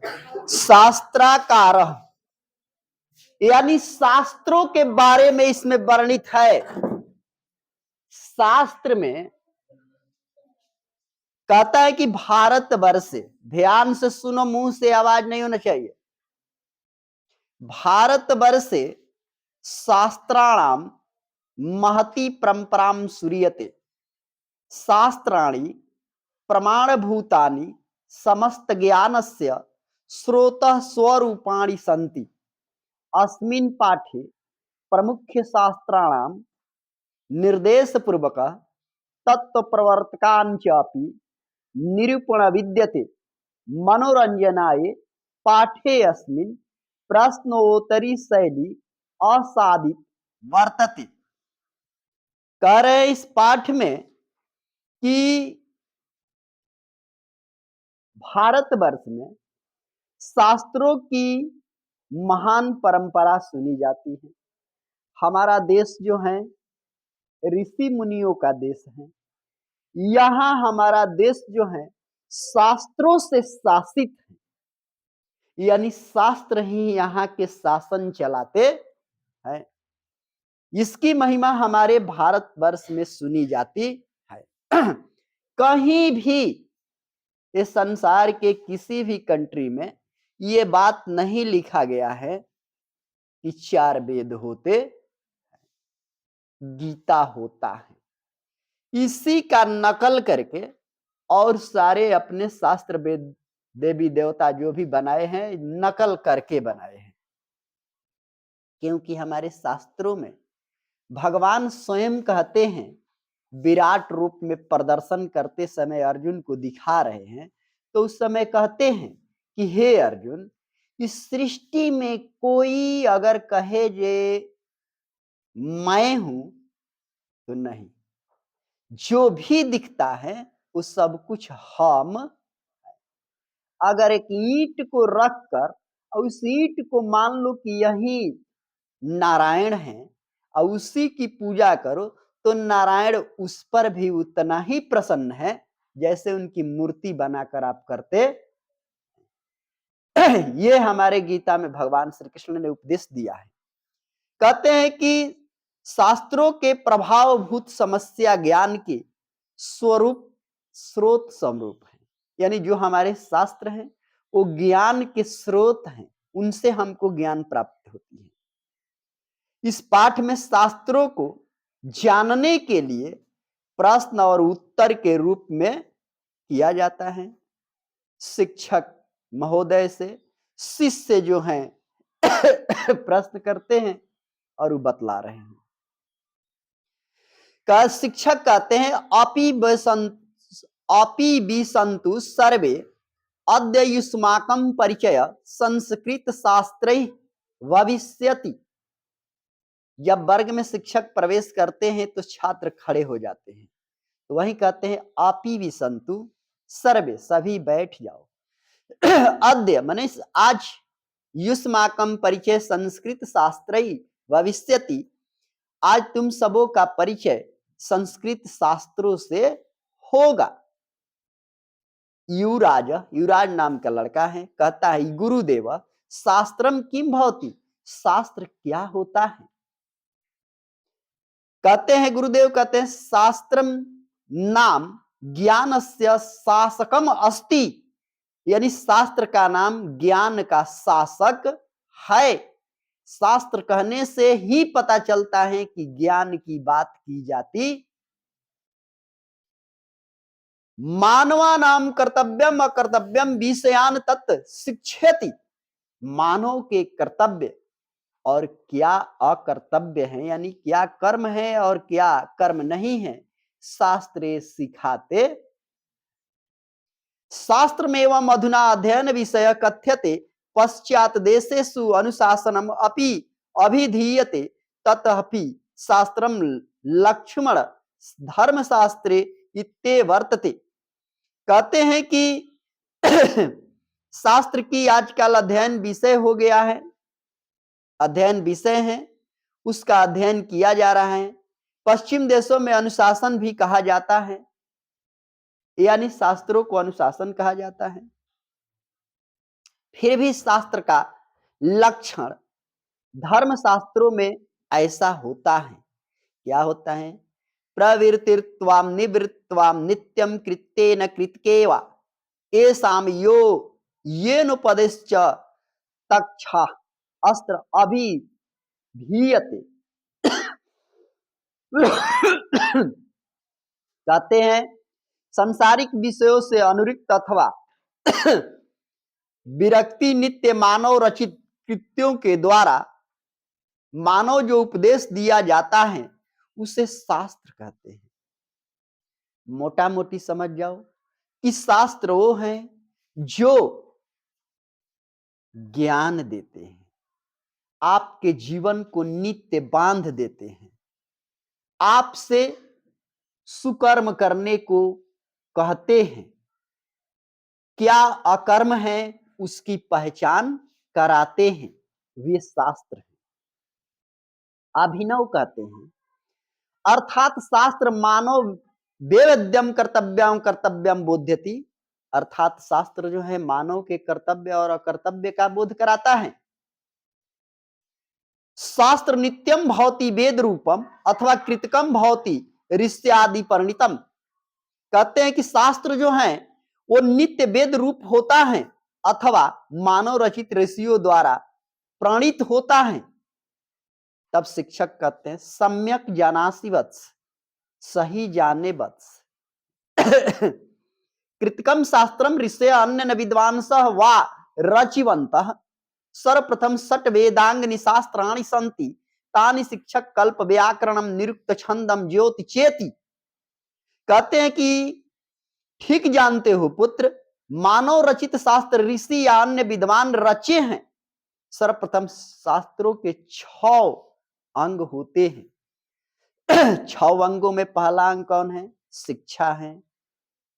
शास्त्राकार, यानी शास्त्रों के बारे में इसमें वर्णित है। शास्त्र में कहता है कि भारतवर्ष, ध्यान से सुनो, मुंह से आवाज नहीं होना चाहिए। भारतवर्षे शास्त्राणाम महती परंपराम सूर्यते, शास्त्राणि प्रमाणभूतानि समस्त ज्ञानस्य स्रोतः स्वरूपाणि सन्ति। अस्मिन् पाठे प्रमुख्य शास्त्राणाम निर्देश पूर्वक तत्व प्रवर्तकांचापि निरूपण विद्यते। मनोरंजनाय पाठे अस्मिन् प्रश्नोत्तरी शैली असादित वर्तते। कह रहे इस पाठ में कि भारतवर्ष में शास्त्रों की महान परंपरा सुनी जाती है। हमारा देश जो है ऋषि मुनियों का देश है। यहाँ हमारा देश जो है शास्त्रों से शासित है, यानी शास्त्र ही यहाँ के शासन चलाते हैं। इसकी महिमा हमारे भारतवर्ष में सुनी जाती है। कहीं भी इस संसार के किसी भी कंट्री में ये बात नहीं लिखा गया है कि 4 वेद होते, गीता होता है। इसी का नकल करके और सारे अपने शास्त्र वेद देवी देवता जो भी बनाए हैं नकल करके बनाए हैं। क्योंकि हमारे शास्त्रों में भगवान स्वयं कहते हैं, विराट रूप में प्रदर्शन करते समय अर्जुन को दिखा रहे हैं, तो उस समय कहते हैं कि हे अर्जुन, इस सृष्टि में कोई अगर कहे जे मैं हूं तो नहीं, जो भी दिखता है वो सब कुछ हम। अगर एक ईंट को रखकर और उस ईंट को मान लो कि यही नारायण है और उसी की पूजा करो तो नारायण उस पर भी उतना ही प्रसन्न है जैसे उनकी मूर्ति बनाकर आप करते। ये हमारे गीता में भगवान श्री कृष्ण ने उपदेश दिया है। कहते हैं कि शास्त्रों के प्रभावभूत समस्या ज्ञान के स्वरूप स्रोत समरूप है, यानी जो हमारे शास्त्र हैं वो ज्ञान के स्रोत हैं, उनसे हमको ज्ञान प्राप्त होती है। इस पाठ में शास्त्रों को जानने के लिए प्रश्न और उत्तर के रूप में किया जाता है। शिक्षक महोदय से शिष्य जो हैं प्रश्न करते हैं और वो बतला रहे हैं। का शिक्षक कहते हैं अपि विसन्तु सर्वे अद्य युष्माकं परिचय संस्कृत शास्त्रैः भविष्यति। जब वर्ग में शिक्षक प्रवेश करते हैं तो छात्र खड़े हो जाते हैं, तो वही कहते हैं अपि विसन्तु सर्वे, सभी बैठ जाओ। अद्य माने आज, युष्माकं परिचय संस्कृत शास्त्रैः भविष्यति, आज तुम सबों का परिचय संस्कृत शास्त्रों से होगा। युवराज, युवराज नाम का लड़का है, कहता है गुरुदेव शास्त्रम किम भवति, शास्त्र क्या होता है। कहते हैं गुरुदेव, कहते हैं शास्त्रम नाम ज्ञानस्य शासकम अस्ति, यानी शास्त्र का नाम ज्ञान का शासक है। शास्त्र कहने से ही पता चलता है कि ज्ञान की बात की जाती। मानवानाम कर्तव्यम अकर्तव्यम विषयान तत् शिक्षयति, मानव के कर्तव्य और क्या अकर्तव्य है, यानी क्या कर्म है और क्या कर्म नहीं है, शास्त्रे सिखाते। शास्त्रमेवं अधुना अध्ययन विषय कथ्यते, पश्चात देशेषु अनुशासनम अपि अभिधीयते, ततःपि शास्त्रम लक्ष्मण धर्मशास्त्रे इत्ते वर्तते। कहते हैं कि शास्त्र की आजकल अध्ययन विषय हो गया है, अध्ययन विषय है, उसका अध्ययन किया जा रहा है। पश्चिम देशों में अनुशासन भी कहा जाता है, यानी शास्त्रों को अनुशासन कहा जाता है। फिर भी शास्त्र का लक्षण धर्म शास्त्रों में ऐसा होता है। क्या होता है? प्रवृत्तिर्त्वाम निवृत्त्वाम नित्यम कृत्येन कृतकेवा एसाम यो येनुपदेश्च तक्षा अस्त्र अभिधीयते। कहते हैं सांसारिक विषयों से अनुरक्त अथवा विरक्ति नित्य मानव रचित कृत्यों के द्वारा मानव जो उपदेश दिया जाता है उसे शास्त्र कहते हैं। मोटा मोटी समझ जाओ कि शास्त्र वो हैं जो ज्ञान देते हैं, आपके जीवन को नित्य बांध देते हैं, आपसे सुकर्म करने को कहते हैं, क्या अकर्म है उसकी पहचान कराते हैं, वे शास्त्र हैं। अभिनव कहते हैं अर्थात शास्त्र मानव वेद्यम कर्तव्यम कर्तव्यम बोध्यति, अर्थात शास्त्र जो है मानव के कर्तव्य और अकर्तव्य का बोध कराता है। शास्त्र नित्यम भवति वेद रूपम अथवा कृतकम भवति ऋष्यादि परिणितम। कहते हैं कि शास्त्र जो है वो नित्य वेद रूप होता है अथवा मानव रचित ऋषियों द्वारा प्रणीत होता है। तब शिक्षक कहते हैं सम्यक जानासि वत्स, सही जाने वत्स। कृतकम शास्त्रम ऋषय अन्य न विद्वांसः वा रचिवन्तः सर्वप्रथम षट वेदांग निशास्त्राणि सन्ति तानि शिक्षक कल्प व्याकरणम निरुक्त छंदम ज्योति चेति। कहते हैं कि ठीक जानते हो पुत्र, मानव रचित शास्त्र ऋषि या अन्य विद्वान रचे हैं। सर्वप्रथम शास्त्रों के 6 अंग होते हैं। 6 अंगों में पहला अंग कौन है? शिक्षा है,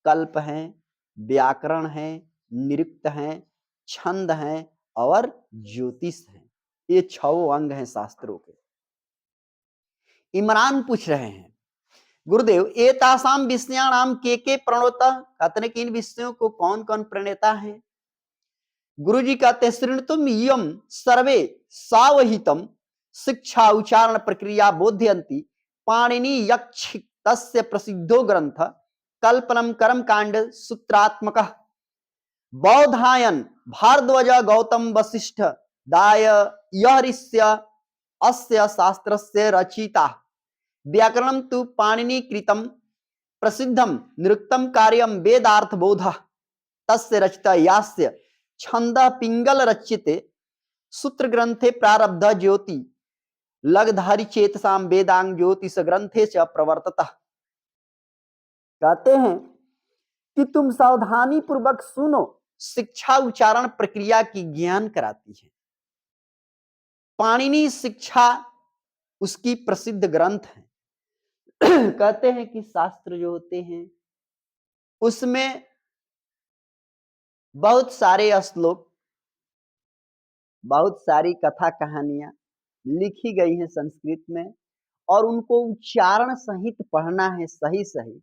कल्प है, व्याकरण है, निरुक्त है, छंद है और ज्योतिष है। ये 6 अंग हैं शास्त्रों के। इमरान पूछ रहे हैं गुरुदेव एतासाम विषयाणाम के प्रणोता, कहते हैं कि इन विषयों को कौन कौन प्रणेता है? गुरुजी कहते हैं शृणुतुम यम सर्वे सावहितम शिक्षा उच्चारण प्रक्रिया बोध्यन्ति पाणिनि यक्षितस्य प्रसिद्धो ग्रंथ कल्पनम कर्म कांड सूत्रात्मक बौधायन भारद्वाज गौतम वशिष्ठ दाय यह ऋष्य अस्य शास्त्रस्य रचिता व्याकरणं तु पाणिनि कृतं प्रसिद्धं निरुक्तं कार्यं वेदार्थ बोध तस्य रचिता यास्य छंद पिंगल रचिते सूत्र ग्रंथे प्रारब्ध ज्योति लगधारी चेतसाम वेदांग ज्योतिष ग्रंथे च प्रवर्ततः। कहते हैं कि तुम सावधानी पूर्वक सुनो, शिक्षा उच्चारण प्रक्रिया की ज्ञान कराती है। पाणिनि शिक्षा उसकी प्रसिद्ध ग्रंथ है। कहते हैं कि शास्त्र जो होते हैं उसमें बहुत सारे श्लोक, बहुत सारी कथा कहानियां लिखी गई हैं संस्कृत में और उनको उच्चारण सहित पढ़ना है सही सही,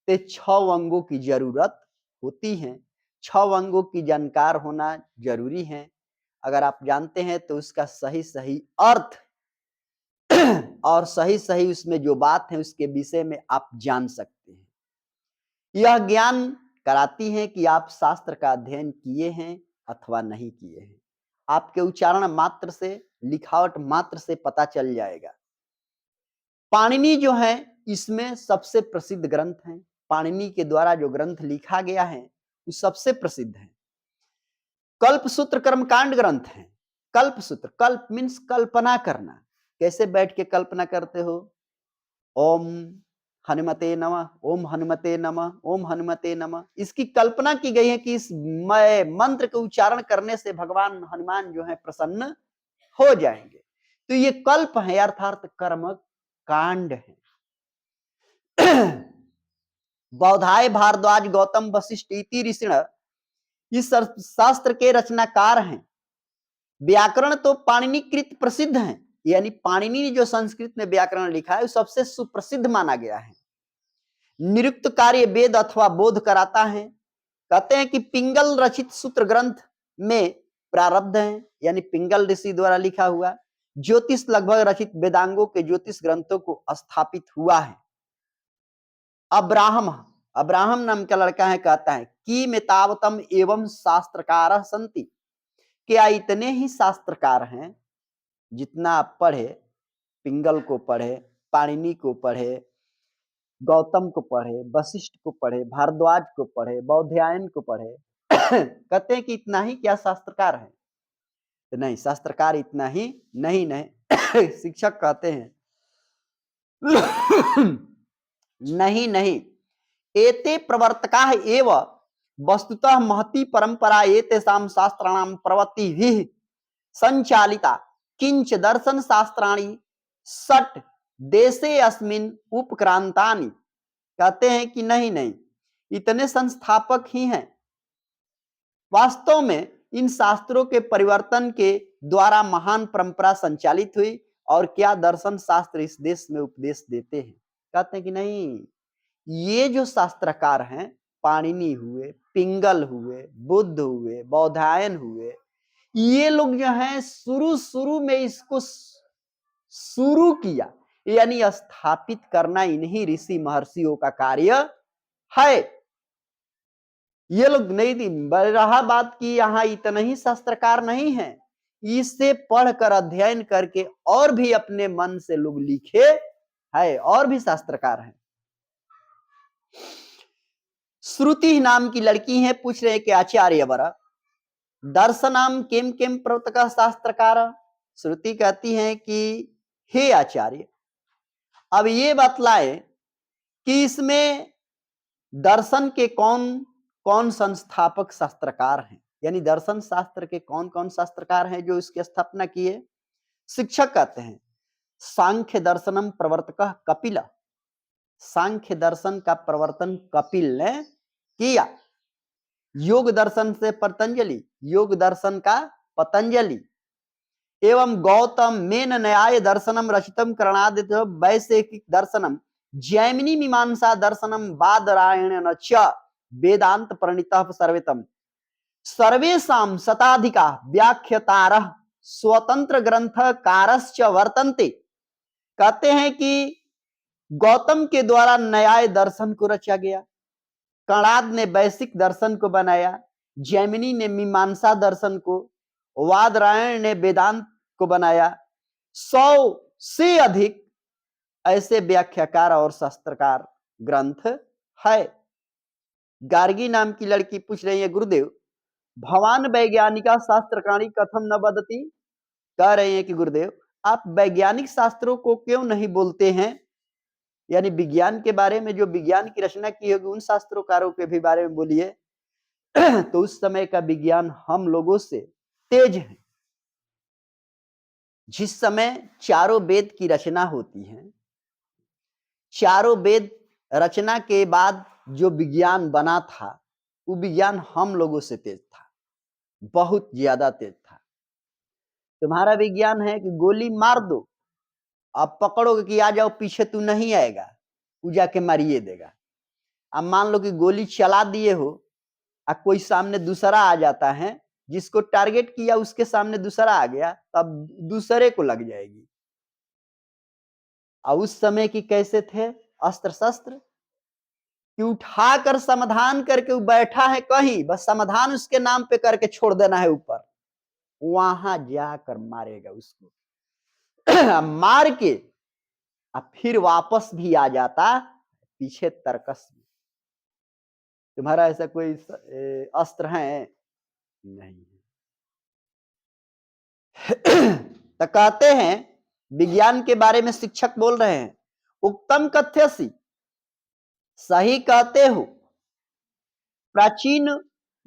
तो 6 अंगों की जरूरत होती है। 6 अंगों की जानकार होना जरूरी है। अगर आप जानते हैं तो उसका सही सही अर्थ और सही सही उसमें जो बात है उसके विषय में आप जान सकते हैं। यह ज्ञान कराती है कि आप शास्त्र का अध्ययन किए हैं अथवा नहीं किए हैं। आपके उच्चारण मात्र से, लिखावट मात्र से पता चल जाएगा। पाणिनि जो है इसमें सबसे प्रसिद्ध ग्रंथ है। पाणिनि के द्वारा जो ग्रंथ लिखा गया है वो सबसे प्रसिद्ध है। कल्प सूत्र कर्मकांड ग्रंथ है। कल्प सूत्र, कल्प मीन्स कल्पना करना। कैसे बैठ के कल्पना करते हो? ओम हनुमते नमः, ओम हनुमते नमः, ओम हनुमते नमः। इसकी कल्पना की गई है कि इस मंत्र के उच्चारण करने से भगवान हनुमान जो है प्रसन्न हो जाएंगे। तो ये कल्प है अर्थात कर्म कांड है। बौधाय भारद्वाज गौतम वशिष्ठ इति ऋषिण इस शास्त्र के रचनाकार हैं। व्याकरण तो पाणिनिकृत प्रसिद्ध है, यानी पाणिनि ने जो संस्कृत में व्याकरण लिखा है वो सबसे सुप्रसिद्ध माना गया है। निरुक्त कार्य वेद अथवा बोध कराता है। कहते हैं कि पिंगल रचित सूत्र ग्रंथ में प्रारब्ध है, यानी पिंगल ऋषि द्वारा लिखा हुआ। ज्योतिष लगभग रचित वेदांगों के ज्योतिष ग्रंथों को स्थापित हुआ है। अब्राहम अब्राहम नाम का लड़का है, कहता है कि मेतावतम एवं शास्त्रकार संति, क्या इतने ही शास्त्रकार हैं? जितना आप पढ़े, पिंगल को पढ़े, पाणिनि को पढ़े, गौतम को पढ़े, वशिष्ठ को पढ़े, भारद्वाज को पढ़े, बौधायन को पढ़े, कहते हैं कि इतना ही क्या शास्त्रकार है? तो नहीं, शास्त्रकार इतना ही नहीं नहीं शिक्षक कहते हैं नहीं नहीं, एते प्रवर्तकाः एव वस्तुतः महती परंपरा एतेषां शास्त्राणां प्रवृत्तिभिः संचालिता, किंच दर्शन शास्त्राणि षट् देशे अस्मिन् उपक्रांतानि। कहते हैं कि नहीं नहीं, इतने संस्थापक ही हैं। वास्तव में इन शास्त्रों के परिवर्तन के द्वारा महान परंपरा संचालित हुई, और क्या दर्शन शास्त्र इस देश में उपदेश देते हैं। कहते हैं कि नहीं, ये जो शास्त्रकार हैं, पाणिनि हुए, पिंगल हुए, बुद्ध हुए, बौधायन हुए, ये लोग जो हैं शुरू में इसको शुरू किया, यानी स्थापित करना इन्हीं ऋषि महर्षियों का कार्य है। ये लोग नहीं थी। रहा बात की यहाँ इतना ही शास्त्रकार नहीं है, इसे पढ़कर अध्ययन करके और भी अपने मन से लोग लिखे है, और भी शास्त्रकार हैं। श्रुति नाम की लड़की है, पूछ रहे कि आचार्य वर दर्शनाम किम किम प्रवर्तक शास्त्रकार। श्रुति कहती है कि हे आचार्य, अब ये बतलाए कि इसमें दर्शन के कौन कौन संस्थापक शास्त्रकार हैं, यानी दर्शन शास्त्र के कौन कौन शास्त्रकार हैं जो इसकी स्थापना किए। शिक्षक कहते हैं सांख्य दर्शनम प्रवर्तक कपिल, सांख्य दर्शन का प्रवर्तन कपिल ने किया। योग दर्शन से पतंजलि, योग दर्शन का पतंजलि। एवं गौतम मेन न्याय दर्शनम रचितम करणादित्य वैशेषिक दर्शनम जैमिनी मीमांसा दर्शनम बादरायण च वेदांत प्रणीतः सर्वेतम सर्वेषां शताधिका व्याख्यातारः स्वतंत्र ग्रंथकारश्च वर्तन्ते। कहते हैं कि गौतम के द्वारा न्याय दर्शन को रचा गया, कणाद ने वैशिक दर्शन को बनाया, जैमिनी ने मीमांसा दर्शन को, वादरायण ने वेदांत को बनाया। 100 से अधिक ऐसे व्याख्याकार और शास्त्रकार ग्रंथ है। गार्गी नाम की लड़की पूछ रही है गुरुदेव, भवान वैज्ञानिका शास्त्रकाणी कथम न बदती। कह रहे हैं कि गुरुदेव आप वैज्ञानिक शास्त्रों को क्यों नहीं बोलते हैं, यानी विज्ञान के बारे में, जो विज्ञान की रचना की होगी उन शास्त्रोकारों के भी बारे में बोलिए। तो उस समय का विज्ञान हम लोगों से तेज है। जिस समय चारों वेद की रचना होती है, चारों वेद रचना के बाद जो विज्ञान बना था, वो विज्ञान हम लोगों से तेज था, बहुत ज्यादा तेज था। तुम्हारा विज्ञान है कि गोली मार दो, अब पकड़ोगे कि आ जाओ पीछे, तू नहीं आएगा, वो जाके मारिए देगा। अब मान लो कि गोली चला दिए हो और कोई सामने दूसरा आ जाता है, जिसको टारगेट किया उसके सामने दूसरा आ गया, तब दूसरे को लग जाएगी। और उस समय की कैसे थे अस्त्र शस्त्र, कि उठाकर समाधान करके वो बैठा है कहीं, बस समाधान उसके नाम पे करके छोड़ देना है ऊपर, वहां जाकर मारेगा उसको मार के अब फिर वापस भी आ जाता पीछे तर्कस में। तुम्हारा ऐसा कोई अस्त्र है? नहीं। तो कहते हैं विज्ञान के बारे में शिक्षक बोल रहे हैं, उक्तम कथ्यसि, सही कहते हो, प्राचीन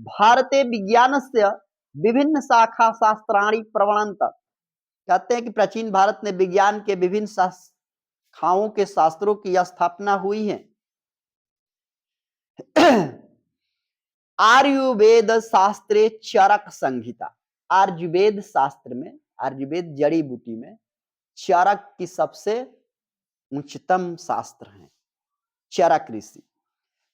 भारते विज्ञानस्य विभिन्न शाखा शास्त्राणि प्रवर्तन्त। कहते हैं कि प्राचीन भारत में विज्ञान के विभिन्न शाखाओं के शास्त्रों की स्थापना हुई है। आयुर्वेद शास्त्रे चरक संहिता, आयुर्वेद शास्त्र में, आयुर्वेद जड़ी बूटी में चरक की सबसे उच्चतम शास्त्र है, चरक ऋषि।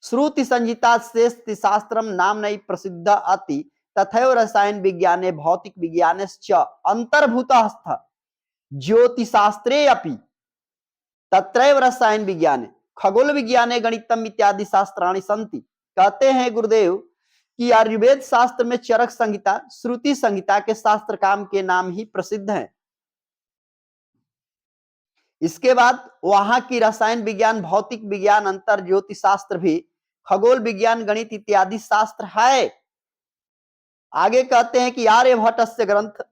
श्रुति संहिता श्रेष्ठ शास्त्रम नाम नहीं प्रसिद्ध अति तथैव रसायन विज्ञाने भौतिक विज्ञानश्च अंतर्भूतः ज्योतिशास्त्रे अपि तत्रैव रसायन विज्ञाने खगोल विज्ञाने गणितम इत्यादि शास्त्राणि सन्ति। कहते हैं गुरुदेव कि आयुर्वेद शास्त्र में चरक संहिता, श्रुति संहिता के शास्त्र काम के नाम ही प्रसिद्ध हैं। इसके बाद वहां की रसायन विज्ञान, भौतिक विज्ञान, अंतर ज्योतिष शास्त्र भी, खगोल विज्ञान, गणित इत्यादि शास्त्र है। आगे कहते हैं कि आर्यभट्टस्य ग्रंथ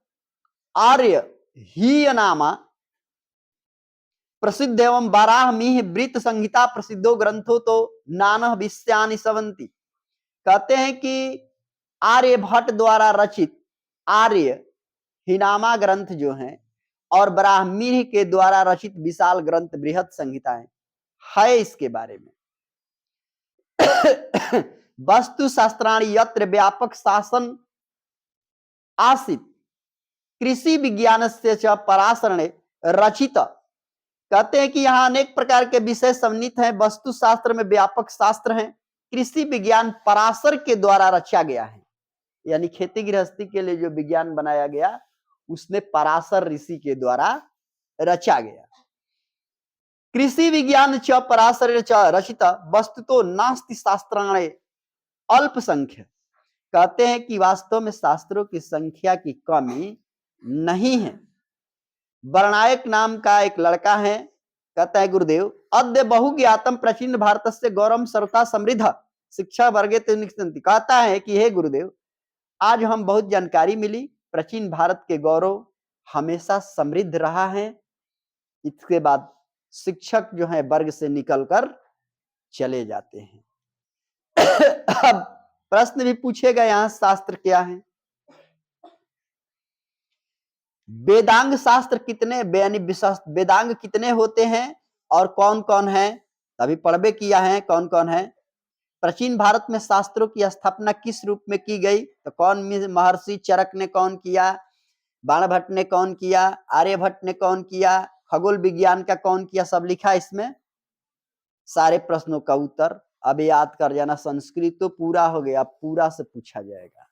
आर्य ही नामा प्रसिद्ध एवं बाराहमीह वृत्त संहिता प्रसिद्धो ग्रंथो तो नाना विषयानि सवंती। कहते हैं कि आर्यभट्ट द्वारा रचित आर्य हिनामा ग्रंथ जो है और ब्राह्मी के द्वारा रचित विशाल ग्रंथ बृहत संहिता है इसके बारे में। वस्तु शास्त्राणि यत्र व्यापक शासन आसीत कृषि विज्ञान से पराशरणे रचित। कहते हैं कि यहाँ अनेक प्रकार के विषय सम्मिलित हैं। वस्तु शास्त्र में व्यापक शास्त्र हैं, कृषि विज्ञान पराशर के द्वारा रचा गया है, यानी खेती गृहस्थी के लिए जो विज्ञान बनाया गया उसमें पराशर ऋषि के द्वारा रचा गया। कृषि विज्ञान च पराशर च रचित वस्तुतो नास्ति शास्त्राणे अल्प संख्या। कहते हैं कि वास्तव में शास्त्रों की संख्या की कमी नहीं है। वर्णायक नाम का एक लड़का है, कहता है गुरुदेव अद्य बहुज्ञातम प्राचीन भारत से गौरव सर्वथा समृद्ध शिक्षा वर्गे। कहता है कि हे गुरुदेव, आज हम बहुत जानकारी मिली, प्राचीन भारत के गौरव हमेशा समृद्ध रहा है। इसके बाद शिक्षक जो है वर्ग से निकलकर चले जाते हैं। अब प्रश्न भी पूछेगा यहाँ शास्त्र क्या है। वेदांग शास्त्र कितने, वेदांग कितने होते हैं और कौन कौन है, अभी पढ़बे किया है कौन कौन है। प्राचीन भारत में शास्त्रों की स्थापना किस रूप में की गई, तो कौन महर्षि चरक ने कौन किया, बाणभट्ट ने कौन किया, आर्यभट्ट ने कौन किया, खगोल विज्ञान का कौन किया, सब लिखा इसमें। सारे प्रश्नों का उत्तर अब याद कर जाना। संस्कृत तो पूरा हो गया, पूरा से पूछा जाएगा।